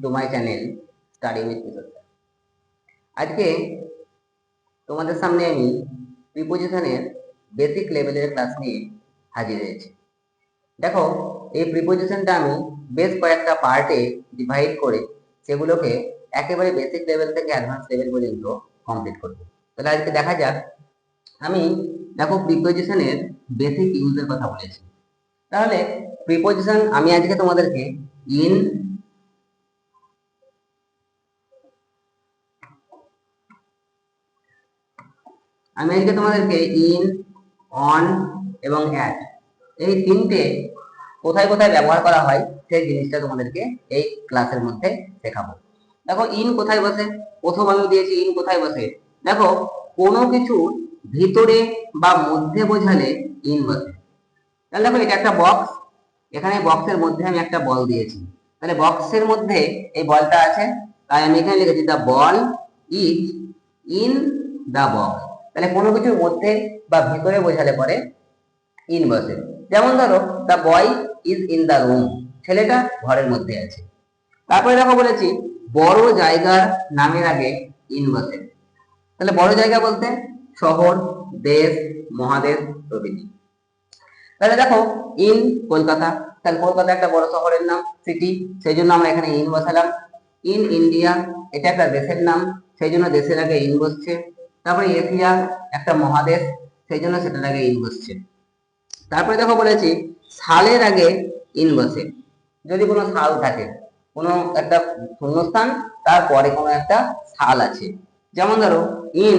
To my channel study with Kishore sir. আজকে তোমাদের সামনে আমি প্রিপোজিশনের বেসিক লেভেলের ক্লাস নিয়ে হাজির হয়েছি। দেখো, এই প্রিপোজিশনটা আমি বেশ কয়েকটা পার্টে ডিভাইড করে সেগুলোকে একেবারে বেসিক লেভেল থেকে অ্যাডভান্স লেভেল পর্যন্ত কমপ্লিট করব। তাহলে আজকে দেখা যাক। আমি দেখো প্রিপোজিশনের বেসিক ইউজের কথা বলেছি। তাহলে প্রিপোজিশন আমি আজকে তোমাদেরকে ইন, ইন, অন এবং অ্যাট এই তিনটে কোথায় কোথায় ব্যবহার করা হয় সেই জিনিসটা তোমাদেরকে এই ক্লাসের মধ্যে শেখাবো। দেখো, ইন কোথায় বসে, প্রথম আমি দিয়েছি ইন কোথায় বসে। দেখো, কোনো কিছু ভিতরে বা মধ্যে বোঝালে ইন বসে। তাহলে দেখো, এটা একটা বক্স, এখানে বক্সের মধ্যে আমি একটা বল দিয়েছি। তাহলে বক্সের মধ্যে এই বলটা আছে, তাই আমি এখানে লিখেছি the ball is in the box. তাহলে কোনো কিছুর মধ্যে বা ভিতরে বোঝালে পরে ইন বসে। যেমন ধরো, the boy is in the room, ছেলেটা ঘরের মধ্যে আছে। তারপরে দেখো বলেছি বড় জায়গার নামের আগে ইন বসে। তাহলে বড় জায়গা বলতে শহর, দেশ, মহাদেশ প্রভৃতি। তাহলে দেখো, ইন কলকাতা, তাহলে কলকাতা একটা বড় শহরের নাম, সিটি, সেই জন্য আমরা এখানে ইন বসালাম। ইন ইন্ডিয়া, এটা একটা দেশের নাম, সেই জন্য দেশের আগে ইন বসছে। তারপরে এশিয়া একটা মহাদেশ, সেই জন্য সেটার আগে ইন বসছে। তারপরে দেখো বলেছি সালের আগে ইন বসে। যদি কোনো সাল থাকে, কোনো একটা শূন্যস্থান, তারপরে কোনো একটা সাল আছে। যেমন ধরো ইন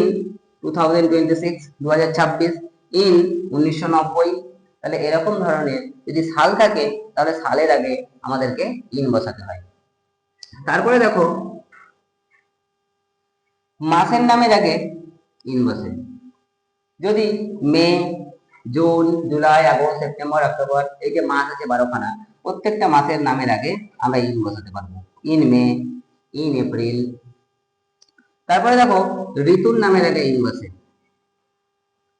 2026, 2026, ইন 1990। তাহলে এরকম ধরনের যদি সাল থাকে তাহলে সালের আগে আমাদেরকে ইন বসাতে হয়। তারপরে দেখো মাসের নামের আগে ইন বসে। যদি May, June, July, August, September, October, এই যে মাস আছে 12খানা, প্রত্যেকটা মাসের নামের আগে আমরা ইন বসাতে পারবো। In May, in April. তারপরে দেখো ঋতুর নামের আগে ইন বসে।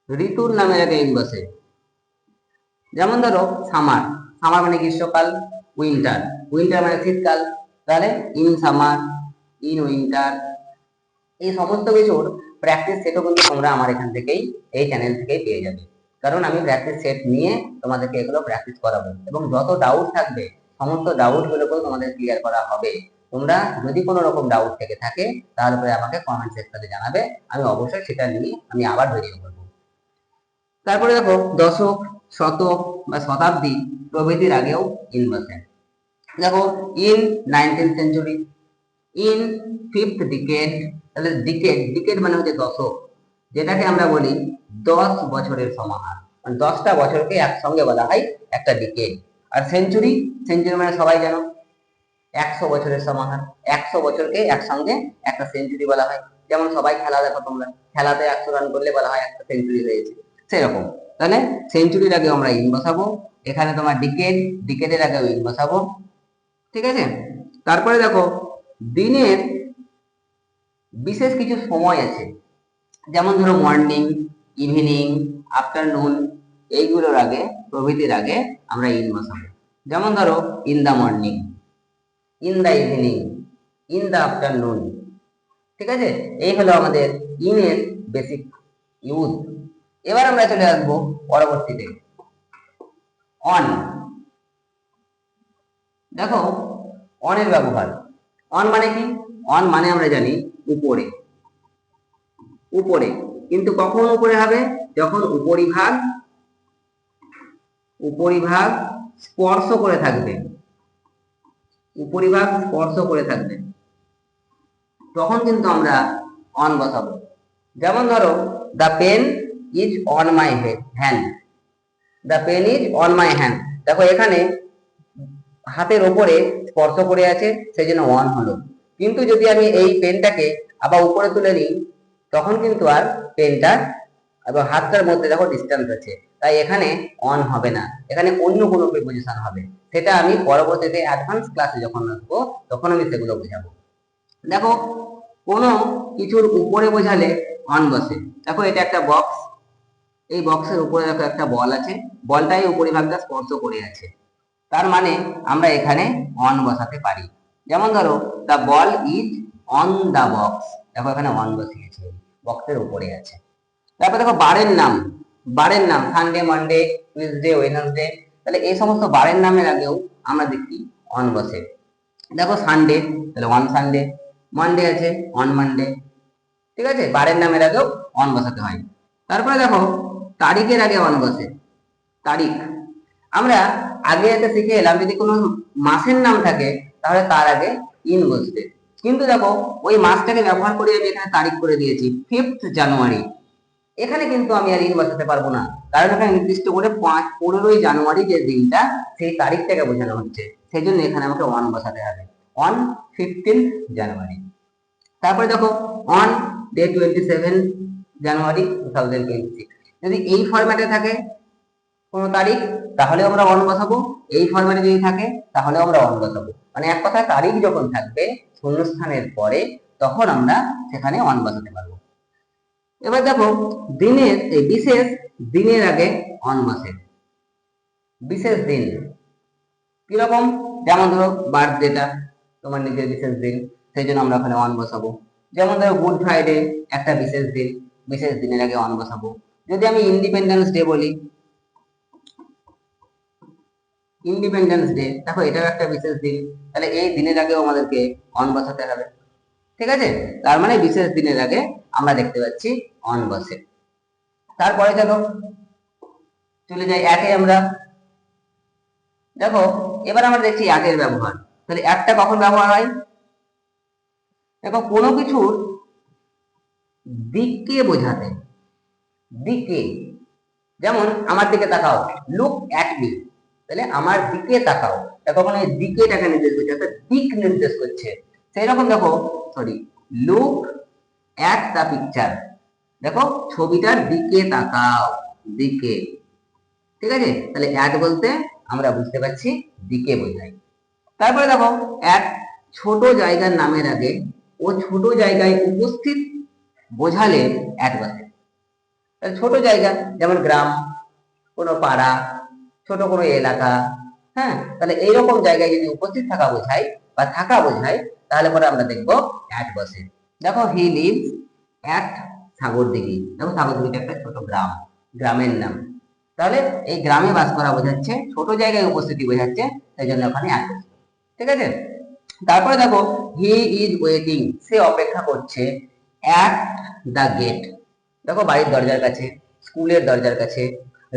ঋতুর নামের আগে ইন বসে। যেমন ধরো সামার, সামার মানে গ্রীষ্মকাল। উইন্টার, উইন্টার মানে শীতকাল। তাহলে ইন সামার, ইন উইন্টার। এই সমস্ত কিছুর প্র্যাকটিস সেটও কিন্তু তোমরা আমার এখান থেকেই, এই চ্যানেল থেকেই পেয়ে যাবে। কারণ আমি প্র্যাকটিস সেট নিয়ে তোমাদেরকে এগুলো প্র্যাকটিস করাবো, এবং যত ডাউট থাকবে সমস্ত ডাউট গুলোকেও তোমাদের ক্লিয়ার করা হবে। তোমরা যদি কোনো রকম ডাউট থেকে থাকে তাহলে আমাকে কমেন্ট সেকশনে জানাবে, আমি অবশ্যই সেটা নিয়ে আমি আবার ভিডিও করবো। তারপরে দেখো দশক, শতক বা শতাব্দী প্রভৃতির আগেও ইন বসে। দেখো in 19th century, in 5th decade. তাহলে ডিকেড, ডিকেড মানে হচ্ছে দশক, যেটাকে আমরা বলি 10 বছরের সমাহার, মানে 10টা বছরকে একসঙ্গে বলা হয় একটা ডিকেড। আর সেঞ্চুরি, সেঞ্চুরি মানে সবাই জানো 100 বছরের সমাহার, 100 বছরকে একসঙ্গে একটা সেঞ্চুরি বলা হয়। যেমন সবাই খেলা দেখো তোমরা, খেলাতে 100 রান করলে বলা হয় একটা সেঞ্চুরি হয়েছে, সেরকম। তাহলে সেঞ্চুরির আগে আমরা ইন বসাবো। এখানে তোমার ডিকেড, ডিকেডের আগে ইন বসাবো, ঠিক আছে। তারপরে দেখো দিনের বিশেষ কিছু সময় আছে, যেমন ধরো মর্নিং, ইভিনিং, আফটারনুন, এইগুলোর আগে প্রভৃতির আগে আমরা ইন বসাবো। যেমন ধরো in the morning, in the evening, in the afternoon, ঠিক আছে। এই হলো আমাদের ইনের বেসিক ইউজ। এবার আমরা চলে আসবো পরবর্তীতে অন। দেখো অনের ব্যবহার, অন মানে কি? অন মানে আমরা জানি উপরে, উপরে, কিন্তু কখন উপরে হবে? যখন উপরিভাগ, উপরিভাগ স্পর্শ করে থাকবে, উপরিভাগ স্পর্শ করে থাকবে, তখন কিন্তু আমরা অন বসাবো। যেমন ধরো the pen is on my hand, the pen is on my hand. দেখো এখানে হাতের ওপরে স্পর্শ করে আছে, সেই জন্য অন হলো। কিন্তু যদি আমি এই পেনটাকে আবার উপরে তুলে নিই তখন কিন্তু আর পেনটা এবং হাতটার মধ্যে দেখো ডিস্টেন্স আছে, তাই এখানে অন হবে না, এখানে অন্য কোনো প্রিপোজিশন হবে। সেটা আমি পরবর্তীতে অ্যাডভান্স ক্লাসে যখন আসবো তখন আমি সেগুলো বোঝাবো। দেখো কোনো কিছুর উপরে বোঝালে অন বসে। দেখো এটা একটা বক্স, এই বক্সের উপরে দেখো একটা বল আছে, বলটাই উপরিভাগটা স্পর্শ করে আছে, তার মানে আমরা এখানে অন বসাতে পারি। যেমন ধরো the ball is on the box, দেখো এখানে অন বসিয়েছে, বক্সের উপরে আছে। তারপর দেখো বারের নাম সানডে, মানডে, টুইসডে, ওয়েডনেসডে, তাহলে এই সমস্ত বারের নামের আগেও আমরা দেখি অন বসে। দেখো সানডে, তাহলে অন সানডে, মানডে আছে অন মানডে, ঠিক আছে, বারের নামের আগেও অন বসাতে হয়। তারপরে দেখো তারিখের আগে অন বসে, তারিখ। আমরা আগে একটা শিখে এলাম যদি কোনো মাসের নাম থাকে তাহলে তার আগে ইন বসবে, কিন্তু দেখো ওই মাসটাকে ব্যবহার করে আমি এখানে তারিখ করে দিয়েছি 5th জানুয়ারি, এখানে কিন্তু আমি আর ইন বসাতে পারবো না, কারণ এখানে নির্দিষ্ট করে 15ই জানুয়ারি যে দিনটা সেই তারিখটাকে বোঝানো হচ্ছে, সেই জন্য এখানে আমাকে অন বসাতে হবে, অন 15th জানুয়ারি। তারপরে দেখো অন ডে 27 জানুয়ারি 2026, যদি এই ফরম্যাটে থাকে কোনো তারিখ তাহলে আমরা অন বসাবো, এই ফরম্যাটে যদি থাকে তাহলে আমরা অন বসাবো, মানে এক কথায় তারিখ যখন থাকবে শূন্যস্থানের পরে তখন আমরা সেখানে অন বসাতে পারবো। এবার দেখো বিশেষ দিনের আগে অন বসে, বিশেষ দিন কিরকম, যেমন ধরো বার্থডেটা তোমার নিজের বিশেষ দিন, সেই জন্য আমরা ওখানে অন বসাবো। যেমন ধরো গুড ফ্রাইডে একটা বিশেষ দিন, বিশেষ দিনের আগে অন বসাবো। যদি আমি ইন্ডিপেন্ডেন্স ডে বলি, ইন্ডিপেন্ডেন্স ডে দেখো এটাও একটা বিশেষ দিন, তাহলে এই দিনের আগেও আমাদেরকে অন বসাতে হবে, ঠিক আছে, তার মানে বিশেষ দিনের আগে আমরা দেখতে পাচ্ছি অন বসে। তারপরে চলে যাই একে আমরা, দেখো এবার আমরা দেখছি একের ব্যবহার, তাহলে একটা কখন ব্যবহার হয়, দেখো কোনো কিছুর দিককে বোঝাতে, দিকে, যেমন আমার দিকে তাকাও, লুক অ্যাট মি, তাহলে আমার দিকে তাকাও, দেখো ওখানে দিকেটাকে নির্দেশ করছে অর্থাৎ দিক নির্দেশ করছে। সেই রকম দেখো লুক অ্যাট দ্য পিকচার, দেখো ছবিটার দিকে তাকাও, দিকে, ঠিক আছে, তাহলে অ্যাট বলতে আমরা বুঝতে পারছি দিকে বোঝাই। তারপরে দেখো এক ছোট জায়গার নামের আগে ও ছোট জায়গায় উপস্থিত বোঝালে অ্যাট বসে, ছোট জায়গা যেমন গ্রাম, কোনো পাড়া, ছোট কোনো এলাকা, হ্যাঁ, তাহলে এইরকম জায়গায় যদি উপস্থিত থাকা বোঝায় বা থাকা বোঝায় তাহলে পরে আমরা দেখবো অ্যাট বসে। দেখো হি লিভস অ্যাট সাগরদিঘি, দেখো সাগরদিঘিটা একটা ছোট গ্রাম, গ্রামের নাম, তাহলে এই গ্রামে বাস করা বোঝাচ্ছে, ছোট জায়গায় উপস্থিতি বোঝাচ্ছে, সেই জন্য ওখানে অ্যাট বসে, ঠিক আছে। তারপরে দেখো হি ইজ ওয়েটিং, সে অপেক্ষা করছে অ্যাট দ্য গেট, দেখো বাড়ির দরজার কাছে, স্কুলের দরজার কাছে,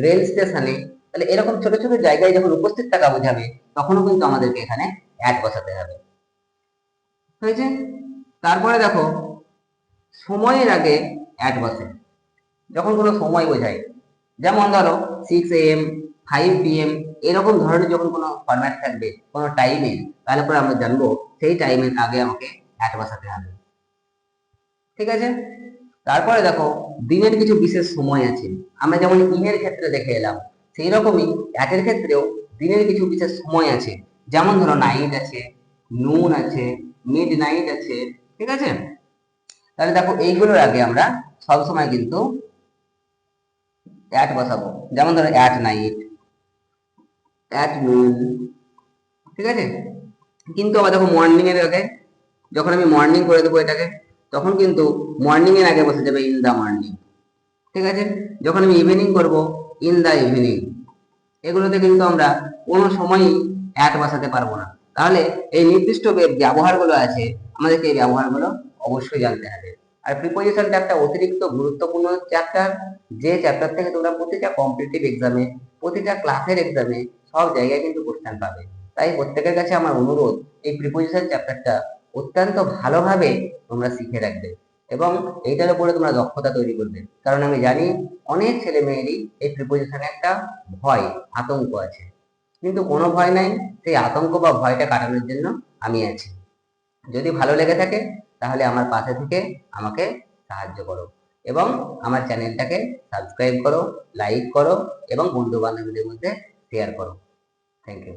রেল স্টেশনে, তাহলে এরকম ছোট ছোট জায়গায় যখন উপস্থিত থাকা বোঝাবে তখনও কিন্তু আমাদেরকে এখানে অ্যাট বসাতে হবে, হয়েছে। তারপরে দেখো সময়ের আগে অ্যাট বসে, যখন কোনো সময় বোঝায়, যেমন ধরো 6 AM 5 PM এরকম ধরনের যখন কোনো ফরম্যাট থাকবে কোনো টাইমে, তাহলে পরে আমরা জানবো সেই টাইমের আগে আমাকে অ্যাট বসাতে হবে, ঠিক আছে। তারপরে দেখো দিনের কিছু বিশেষ সময় আছে, আমরা যেমন ইনের ক্ষেত্রে দেখে এলাম, সেই রকমই অ্যাটের ক্ষেত্রেও দিনের কিছু বিশেষ সময় আছে, যেমন ধরো নাইট আছে, নুন আছে, মিড নাইট আছে, ঠিক আছে। তাহলে দেখো এইগুলোর আগে আমরা সবসময় কিন্তু অ্যাট বসাবো, যেমন ধরো অ্যাট নাইট, অ্যাট নুন, ঠিক আছে। কিন্তু আবার দেখো মর্নিং এর আগে, যখন আমি মর্নিং করে দেবো এটাকে, তখন কিন্তু মর্নিং এর আগে বসে যাবে ইন দা মর্নিং, ঠিক আছে। যখন আমি ইভিনিং করব ইন দা ইভিনিং, এগুলোতে কিন্তু আমরা কোনো সময়ই অ্যাট বসাতে পারবো না, তাহলে এই নির্দিষ্ট ব্যবহারগুলো আছে, আমাদেরকে এই ব্যবহারগুলো অবশ্যই জানতে হবে। আর প্রিপোজিশনটা একটা অতিরিক্ত গুরুত্বপূর্ণ চ্যাপ্টার, যে চ্যাপ্টার থেকে তোমরা প্রতিটা কম্পিটিটিভ এক্সামে, প্রতিটা ক্লাসের এক্সামে সব জায়গায় কিন্তু কোশ্চেন পাবে। তাই প্রত্যেকের কাছে আমার অনুরোধ এই প্রিপোজিশন চ্যাপ্টারটা অত্যন্ত ভালোভাবে তোমরা শিখে রাখবে এবং এইটার উপরে তোমরা দক্ষতা তৈরি করবে, কারণ আমি জানি অনেক ছেলে মেয়েরই এই প্রিপোজিশনে একটা ভয়, আতঙ্ক আছে, কিন্তু কোনো ভয় নাই, সেই আতঙ্ক বা ভয়টা কাটানোর জন্য আমি আছি। যদি ভালো লেগে থাকে তাহলে আমার পাশে থেকে আমাকে সাহায্য করো এবং আমার চ্যানেলটাকে সাবস্ক্রাইব করো, লাইক করো এবং বন্ধু বান্ধবীদের মধ্যে শেয়ার করো। Thank you.